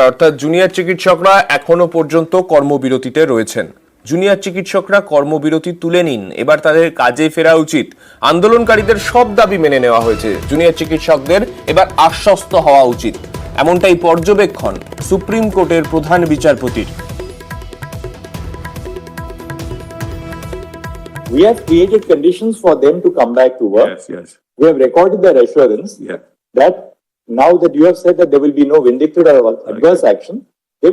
অর্থাৎ জুনিয়র চিকিৎসকরা এখনো পর্যন্ত কর্মবিরতিতে রয়েছেন। জুনিয়র চিকিৎসকরা কর্মবিরতি তুলে নিন, এবার তাদের কাজে ফেরা উচিত। আন্দোলনকারীদের সব দাবি মেনে নেওয়া হয়েছে, জুনিয়র চিকিৎসকদের এবার আশ্বস্ত হওয়া উচিত, এমনটাই পর্যবেক্ষণ সুপ্রিম কোর্টের প্রধান বিচারপতির। We have created conditions for them to come back to work. Yes. We have recorded their assurance that now that you have said that there will be no vindictive or adverse action, they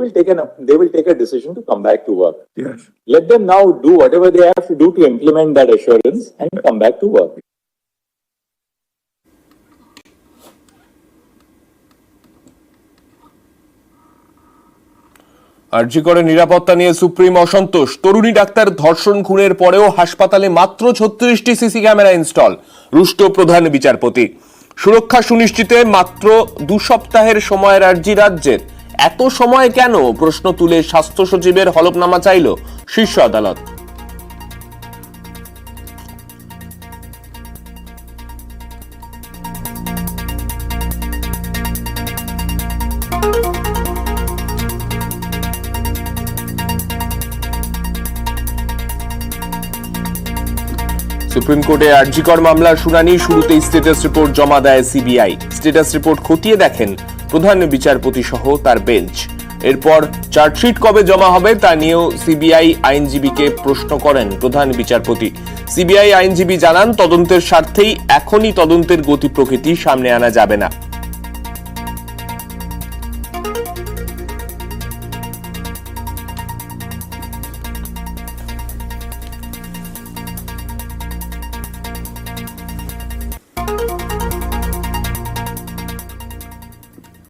will take a decision to come back to work. Yes. Let them now do whatever they have to do to implement that assurance and come back to work. আরজি করে নিরাপত্তা নিয়ে supreme অসন্তোষ। তরুণী doctor ধর্ষণ খুনের পরেও হাসপাতালে মাত্র 36টি সিসি ক্যামেরা ইনস্টল, রুষ্ট প্রধান বিচারপতি। সুরক্ষা সুনিশ্চিতে মাত্র 2 সপ্তাহের সময়ের আরজি রাজ্যের, এত সময় কেন প্রশ্ন তুলে স্বাস্থ্য সচিবের হলফনামা চাইল শীর্ষ আদালত। সুপ্রিম কোর্টে আরজিকর মামলার শুনানি শুরুতেই স্ট্যাটাস রিপোর্ট জমা দেয় সিবিআই। স্ট্যাটাস রিপোর্ট খতিয়ে দেখেন প্রধান বিচারপতি সহ তার বেঞ্চ। এরপর চার্জশিট কবে জমা হবে তা নিয়েও সিবিআই আইনজীবীকে প্রশ্ন করেন প্রধান বিচারপতি। সিবিআই আইনজীবী জানান, তদন্তের স্বার্থেই এখনই তদন্তের গতি প্রকৃতি সামনে আনা যাবে না।